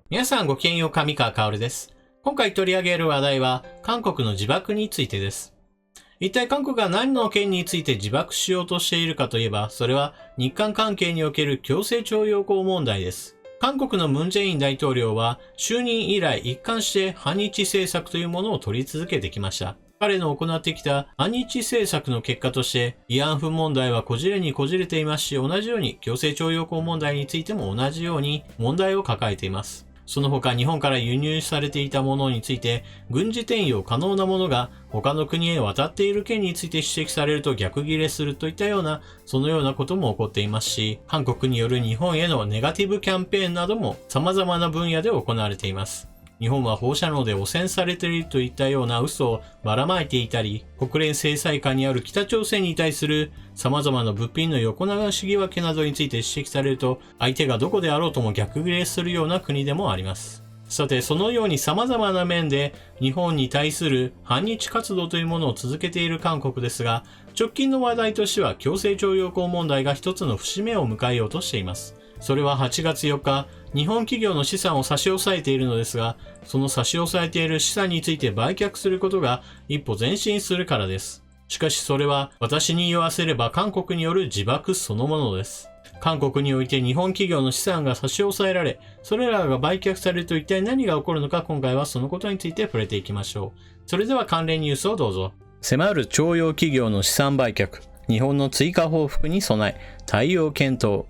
皆さんごきげんよう、上川薫です。今回取り上げる話題は、韓国の自爆についてです。一体韓国が何の件について自爆しようとしているかといえば、それは日韓関係における強制徴用工問題です。韓国のムン・ジェイン大統領は、就任以来一貫して反日政策というものを取り続けてきました。彼の行ってきた反日政策の結果として、慰安婦問題はこじれにこじれていますし、同じように強制徴用工問題についても同じように問題を抱えています。その他日本から輸入されていたものについて、軍事転用可能なものが他の国へ渡っている件について指摘されると逆ギレするといったような、そのようなことも起こっていますし、韓国による日本へのネガティブキャンペーンなども様々な分野で行われています。日本は放射能で汚染されているといったような嘘をばらまいていたり、国連制裁下にある北朝鮮に対する様々な物品の横流し疑惑などについて指摘されると、相手がどこであろうとも逆ギレするような国でもあります。さて、そのように様々な面で日本に対する反日活動というものを続けている韓国ですが、直近の話題としては強制徴用工問題が一つの節目を迎えようとしています。それは8月4日、日本企業の資産を差し押さえているのですが、その差し押さえている資産について売却することが一歩前進するからです。しかしそれは私に言わせれば韓国による自爆そのものです。韓国において日本企業の資産が差し押さえられ、それらが売却されると一体何が起こるのか、今回はそのことについて触れていきましょう。それでは関連ニュースをどうぞ。迫る徴用企業の資産売却、日本の追加報復に備え、対応検討。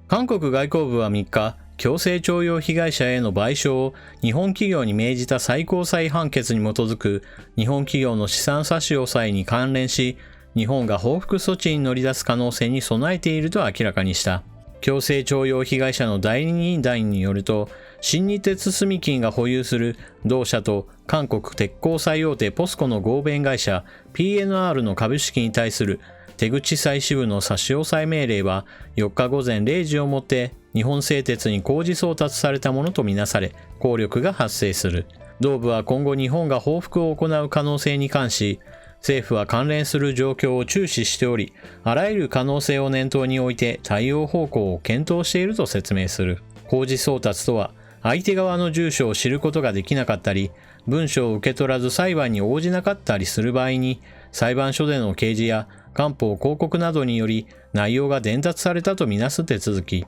韓国外交部は3日、強制徴用被害者への賠償を日本企業に命じた最高裁判決に基づく日本企業の資産差し押さえに関連し、日本が報復措置に乗り出す可能性に備えていると明らかにした。強制徴用被害者の代理人団によると、新日鉄住金が保有する同社と韓国鉄鋼最大手ポスコの合弁会社 PNR の株式に対する手口再支部の差し押さえ命令は4日午前0時をもって日本製鉄に公示送達されたものとみなされ、効力が発生する。同部は今後日本が報復を行う可能性に関し、政府は関連する状況を注視しており、あらゆる可能性を念頭に置いて対応方向を検討していると説明する。公示送達とは、相手側の住所を知ることができなかったり、文書を受け取らず裁判に応じなかったりする場合に、裁判所での掲示や官報広告などにより内容が伝達されたとみなす手続き。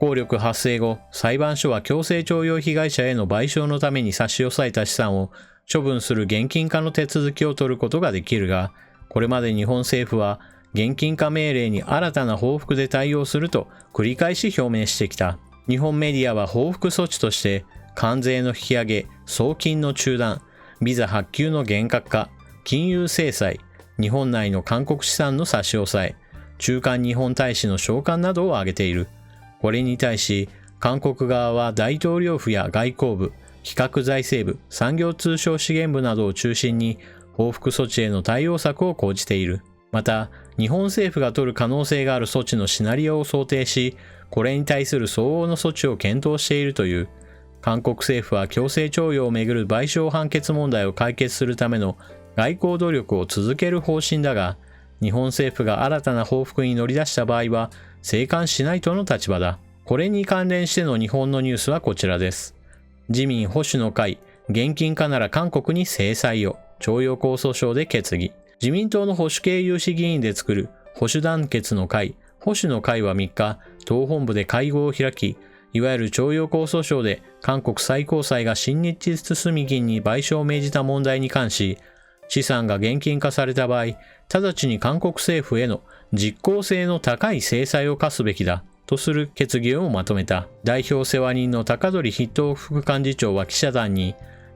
効力発生後、裁判所は強制徴用被害者への賠償のために差し押さえた資産を処分する現金化の手続きを取ることができるが、これまで日本政府は現金化命令に新たな報復で対応すると繰り返し表明してきた。日本メディアは報復措置として、関税の引き上げ、送金の中断、ビザ発給の厳格化、金融制裁、日本内の韓国資産の差し押さえ、駐韓日本大使の召喚などを挙げている。これに対し、韓国側は大統領府や外交部、企画財政部、産業通商資源部などを中心に報復措置への対応策を講じている。また、日本政府が取る可能性がある措置のシナリオを想定し、これに対する相応の措置を検討しているという。韓国政府は強制徴用をめぐる賠償判決問題を解決するための外交努力を続ける方針だが、日本政府が新たな報復に乗り出した場合は、静観しないとの立場だ。これに関連しての日本のニュースはこちらです。自民保守の会、現金化なら韓国に制裁を、徴用工訴訟で決議。自民党の保守系有志議員で作る保守団結の会、保守の会は3日、党本部で会合を開き、いわゆる徴用工訴訟で韓国最高裁が新日鉄住金に賠償を命じた問題に関し、資産が現金化された場合、直ちに韓国政府への実効性の高い制裁を科すべきだとする決議をまとめた。代表世話人の高鳥筆頭副幹事長は記者団に、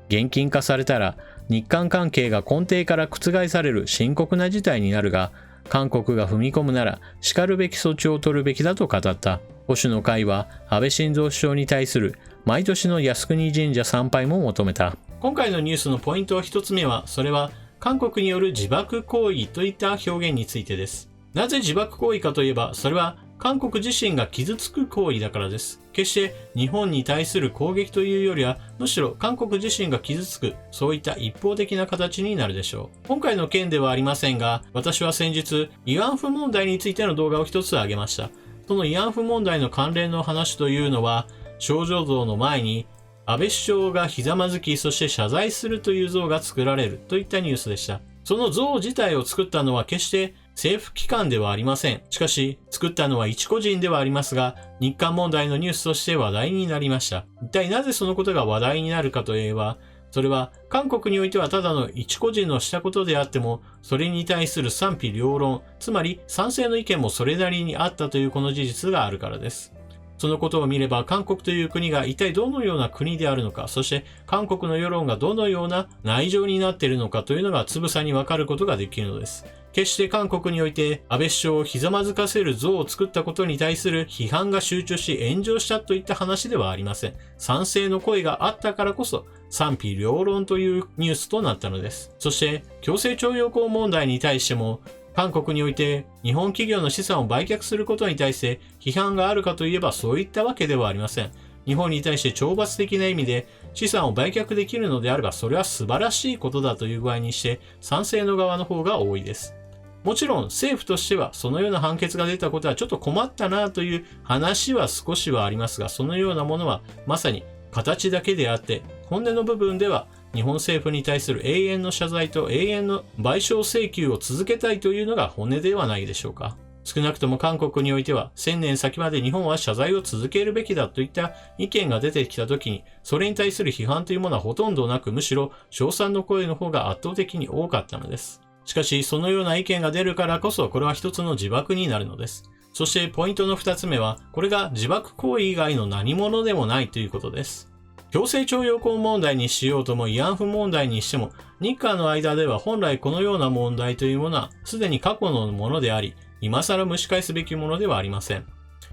現金化されたら日韓関係が根底から覆される深刻な事態になるが、韓国が踏み込むなら叱るべき措置を取るべきだと語った。保守の会は安倍晋三首相に対する毎年の靖国神社参拝も求めた。今回のニュースのポイント一つ目は、それは韓国による自爆行為といった表現についてです。なぜ自爆行為かといえば、それは韓国自身が傷つく行為だからです。決して日本に対する攻撃というよりは、むしろ韓国自身が傷つく、そういった一方的な形になるでしょう。今回の件ではありませんが、私は先日、慰安婦問題についての動画を一つ上げました。その慰安婦問題の関連の話というのは、少女像の前に安倍首相がひざまずき、そして謝罪するという像が作られるといったニュースでした。その像自体を作ったのは決して政府機関ではありません。しかし、作ったのは一個人ではありますが、日韓問題のニュースとして話題になりました。一体なぜそのことが話題になるかといえば、それは韓国においてはただの一個人のしたことであっても、それに対する賛否両論、つまり賛成の意見もそれなりにあったというこの事実があるからです。そのことを見れば韓国という国が一体どのような国であるのか、そして韓国の世論がどのような内情になっているのかというのがつぶさにわかることができるのです。決して韓国において安倍首相をひざまずかせる像を作ったことに対する批判が集中し炎上したといった話ではありません。賛成の声があったからこそ賛否両論というニュースとなったのです。そして強制徴用工問題に対しても韓国において日本企業の資産を売却することに対して批判があるかといえばそういったわけではありません。日本に対して懲罰的な意味で資産を売却できるのであればそれは素晴らしいことだという具合にして賛成の側の方が多いです。もちろん政府としてはそのような判決が出たことはちょっと困ったなという話は少しはありますが、そのようなものはまさに形だけであって本音の部分では日本政府に対する永遠の謝罪と永遠の賠償請求を続けたいというのが本音ではないでしょうか。少なくとも韓国においては1000年先まで日本は謝罪を続けるべきだといった意見が出てきたときにそれに対する批判というものはほとんどなく、むしろ称賛の声の方が圧倒的に多かったのです。しかしそのような意見が出るからこそこれは一つの自爆になるのです。そしてポイントの2つ目はこれが自爆行為以外の何者でもないということです。強制徴用工問題にしようとも慰安婦問題にしても日韓の間では本来このような問題というものはすでに過去のものであり今更蒸し返すべきものではありません。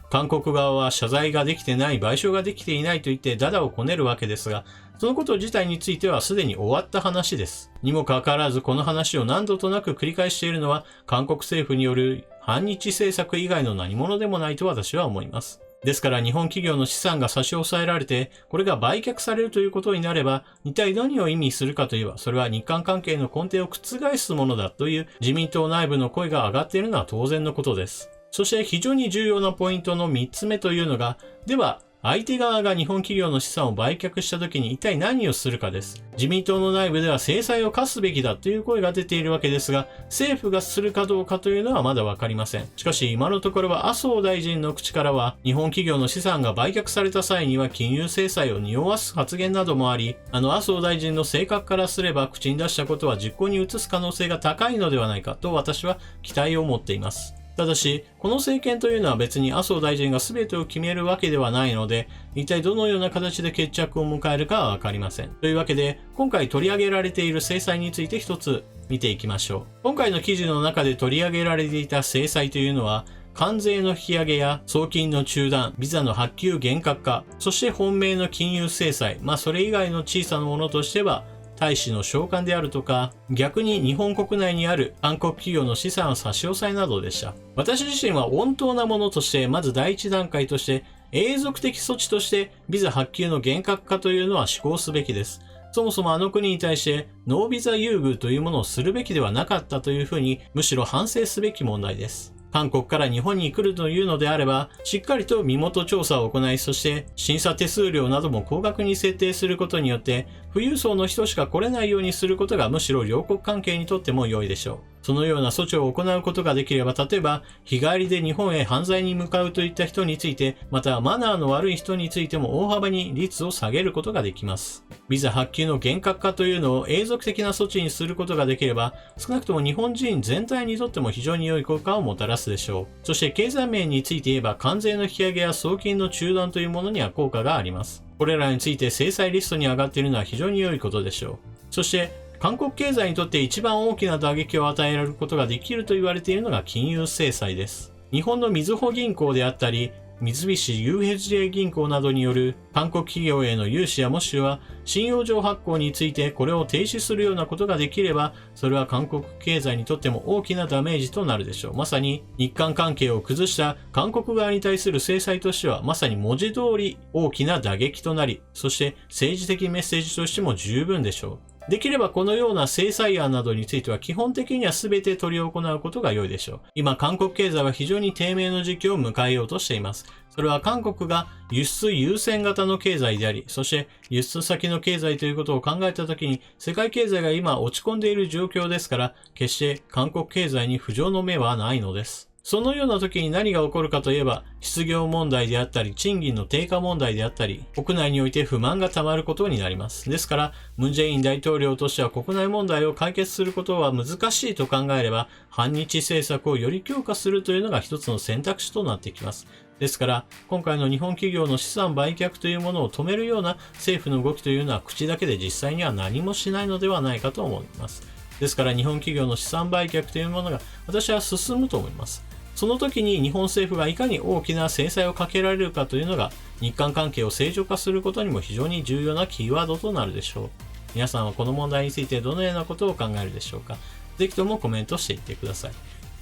韓国側は謝罪ができてない、賠償ができていないと言ってダダをこねるわけですが、そのこと自体についてはすでに終わった話です。にもかかわらずこの話を何度となく繰り返しているのは韓国政府による反日政策以外の何者でもないと私は思います。ですから日本企業の資産が差し押さえられて、これが売却されるということになれば、一体何を意味するかといえば、それは日韓関係の根底を覆すものだという自民党内部の声が上がっているのは当然のことです。そして非常に重要なポイントの3つ目というのが、では、相手側が日本企業の資産を売却した時に一体何をするかです。自民党の内部では制裁を科すべきだという声が出ているわけですが、政府がするかどうかというのはまだわかりません。しかし今のところは麻生大臣の口からは、日本企業の資産が売却された際には金融制裁を匂わす発言などもあり、麻生大臣の性格からすれば口に出したことは実行に移す可能性が高いのではないかと私は期待を持っています。ただし、この政権というのは別に麻生大臣が全てを決めるわけではないので、一体どのような形で決着を迎えるかはわかりません。というわけで、今回取り上げられている制裁について一つ見ていきましょう。今回の記事の中で取り上げられていた制裁というのは、関税の引き上げや送金の中断、ビザの発給厳格化、そして本命の金融制裁、それ以外の小さなものとしては、大使の召喚であるとか、逆に日本国内にある韓国企業の資産差し押さえなどでした。私自身は穏当なものとして、まず第一段階として、永続的措置としてビザ発給の厳格化というのは施行すべきです。そもそもあの国に対してノービザ優遇というものをするべきではなかったというふうに、むしろ反省すべき問題です。韓国から日本に来るというのであれば、しっかりと身元調査を行い、そして審査手数料なども高額に設定することによって、富裕層の人しか来れないようにすることがむしろ両国関係にとっても良いでしょう。そのような措置を行うことができれば、例えば日帰りで日本へ犯罪に向かうといった人について、またマナーの悪い人についても大幅に率を下げることができます。ビザ発給の厳格化というのを永続的な措置にすることができれば、少なくとも日本人全体にとっても非常に良い効果をもたらすでしょう。そして経済面について言えば、関税の引き上げや送金の中断というものには効果があります。これらについて制裁リストに上がっているのは非常に良いことでしょう。そして韓国経済にとって一番大きな打撃を与えられることができると言われているのが金融制裁です。日本のみずほ銀行であったり、三菱 UFJ 銀行などによる韓国企業への融資やもしくは信用状発行についてこれを停止するようなことができれば、それは韓国経済にとっても大きなダメージとなるでしょう。まさに日韓関係を崩した韓国側に対する制裁としてはまさに文字通り大きな打撃となり、そして政治的メッセージとしても十分でしょう。できればこのような制裁案などについては基本的には全て取り行うことが良いでしょう。今、韓国経済は非常に低迷の時期を迎えようとしています。それは韓国が輸出優先型の経済であり、そして輸出先の経済ということを考えたときに、世界経済が今落ち込んでいる状況ですから、決して韓国経済に浮上の目はないのです。そのような時に何が起こるかといえば、失業問題であったり、賃金の低下問題であったり、国内において不満が溜まることになります。ですから、ムン・ジェイン大統領としては国内問題を解決することは難しいと考えれば、反日政策をより強化するというのが一つの選択肢となってきます。ですから、今回の日本企業の資産売却というものを止めるような政府の動きというのは口だけで実際には何もしないのではないかと思います。ですから日本企業の資産売却というものが私は進むと思います。その時に日本政府がいかに大きな制裁をかけられるかというのが日韓関係を正常化することにも非常に重要なキーワードとなるでしょう。皆さんはこの問題についてどのようなことを考えるでしょうか。ぜひともコメントしていってください。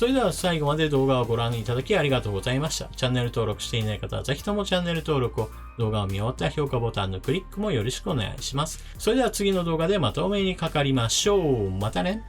それでは最後まで動画をご覧いただきありがとうございました。チャンネル登録していない方はぜひともチャンネル登録を、動画を見終わったら評価ボタンのクリックもよろしくお願いします。それでは次の動画でまたお目にかかりましょう。またね。